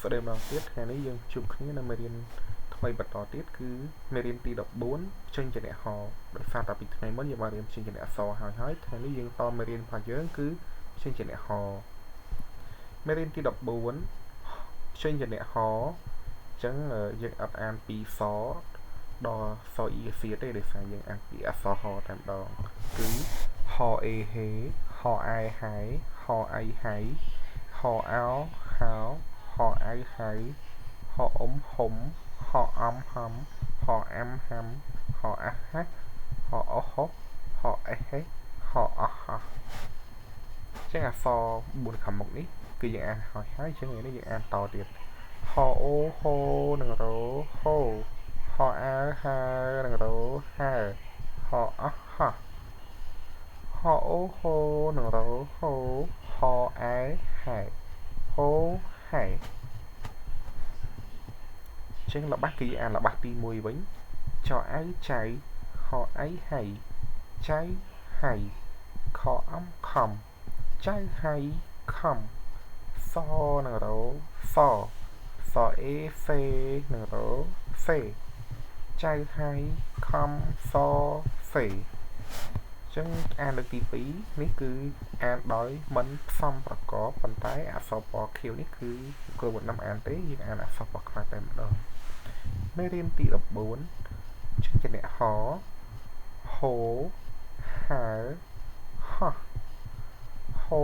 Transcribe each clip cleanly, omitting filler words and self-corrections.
ស្ដីម្ដងទៀតថ្ងៃនេះយើងជួបគ្នានៅមេរៀនថ្មីបន្តទៀតគឺមេរៀនទី14ចេញជាអ្នកហដោយសារតែពីថ្ងៃមុនយើងបានរៀនចេញជាអ្នកអក្សរហើយថ្ងៃនេះយើងតមេរៀនរបស់យើងគឺចេញជាអ្នកហមេរៀនទី14ចេញជាអ្នកហអញ្ចឹងយើងអត់អានពីសដល់សអ៊ីសៀទេដោយសារយើងអានពីអក្សរហតែម្ដងគឺហអេហេហអែហៃហអៃហៃហអោហោហอไอไฮหออมหมหออมหำหอแอมแฮมหออะฮะหออฮหอเอเฮหออะฮะចឹងអក្សរ4ខាងមុខនេះគឺយើងអានហើយចឹងនេះយើងអានតទៀតហอអូហូនឹងរោហូហอអើហើនឹងរោហើហอអហះហอអូហូនឹងរោហូហอអែហែហូហែចឹងល្បះគឺអានល្បះទី1វិញចអៅចៅហអៃហៃចៅហៃខអំខំចៅហៃខំសនឹងរោសសអេសេនឹងរោសេចៅហៃខំសសេចឹងអានលើកទី2នេះគឺអានដោយមិនផ្សំប្រកបប៉ុន្តែអក្សរពណ៌ខៀវនេះគឺគ្រូមិននាំអានទេយើងអានអក្សរពណ៌ខ្មៅតែម្ដងមេរៀនទី14ចេញជាអ្នកហហូហើហោះហូ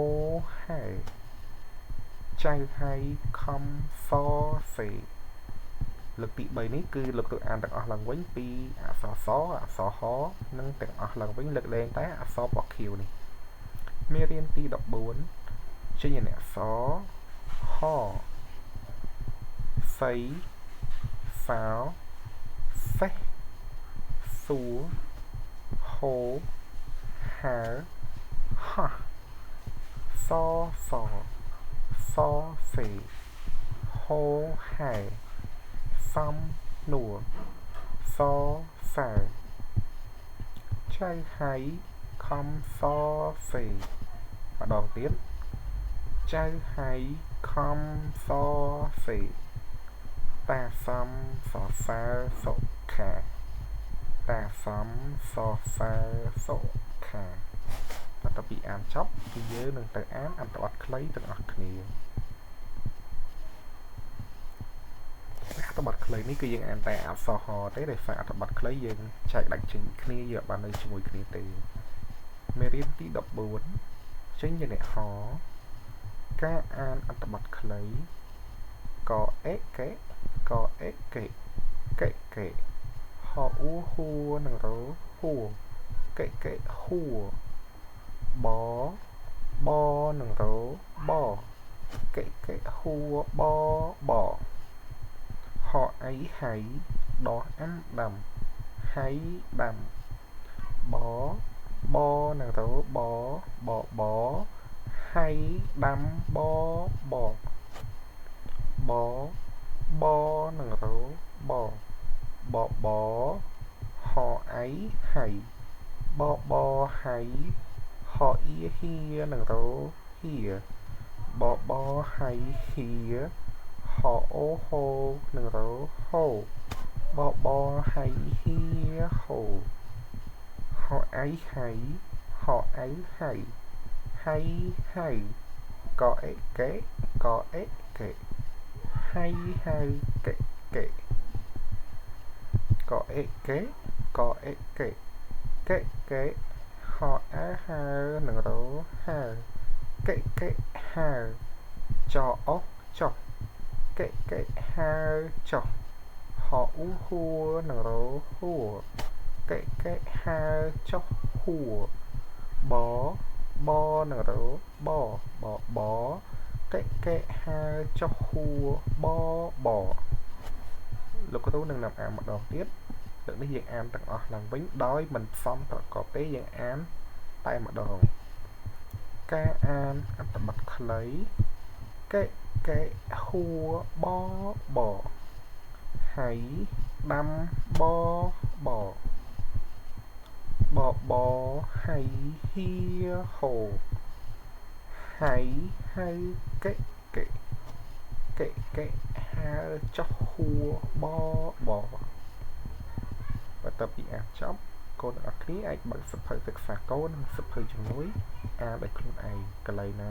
ហែចៅហៃខំសសេលើកទី3នេះគឺលោកទៅអានទាំងអស់ឡើងវិញពីអក្សរសអក្សរហនិងទាំងអស់ឡើងវិញលើកលែងតែអក្សរពណ៌ខៀវនេះមេរៀនទី14ចេញជាអ្នកសហសៃសោសេះសួរហូហើហោះសសសេហូហែសំនួរសសើចៅហៃខំសសេម្ដងទៀតចៅហៃខំសសេតាសំសសើសុខាតាសំសសើសុខាបន្ទាប់ពីអានចប់គឺយើងនឹងទៅអានអត្ថបទខ្លីទាំងអស់គ្នាអត្ថបទខ្លីនេះគឺយើងអានតែអក្សរហទេដោយសារអត្ថបទខ្លីយើងចែកដាច់ចេញគ្នាយើងបាននៅជាមួយគ្នាទេមេរៀនទី14ចេញជាអ្នកហការអានអត្ថបទខ្លីកអេកេកអេកេកេកេហអ៊ូហួរនឹងរោហួរកេកេហួរបនឹងរោបកេកេហួរបហអៃហៃដោះអាំដាំហៃដាំបនឹងរោបហៃដាំបនឹងរោបហអៃហៃបហៃហអ៊ីហៀនឹងរោហៀបហៃហៀហអូហូនឹងរោហូបហៃហៀហូហអៃហៃហអៅហៃហៃកអេកេកអេកេហៃកេកេកអេកេកអេកេកេកេហអើហើនឹងរោហើកេកេហើចអោចុះកេកេហើចុះហអ៊ូហួរនឹងរោហួរកេកេហើចុះហួរបនឹងរោបកេកេហើចុះហួរបលោកគ្រូនឹងនាំអានម្ដងទៀតលើកនេះយើងអានទាំងអស់ឡើងវិញដោយមិនផ្សំប្រកបទេយើងអានតែម្ដងការអានអត្ថបទខ្លីកេកេហួរបហៃដាំបហៃហៀហូហៃកេកេ cái ha cho hùa bò và tập bị áp chóc con ở khí ai bằng sập hơi thực phạt con sập hơi trong núi đểខ្លួនឯងកន្លែងណា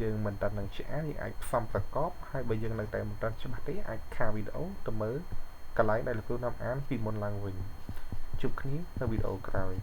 យើងមិនតាន់នឹងឆ្អាយើងអាចផ្សំប្រកបហើយបើយើងនៅតែមិនតាន់ច្បាស់ទេអាចខាវីដេអូទៅមើលកន្លែងដែលលោកគ្រូនាំអានពីមុនឡើងវិញជួបគ្នានៅវីដេអូក្រោយ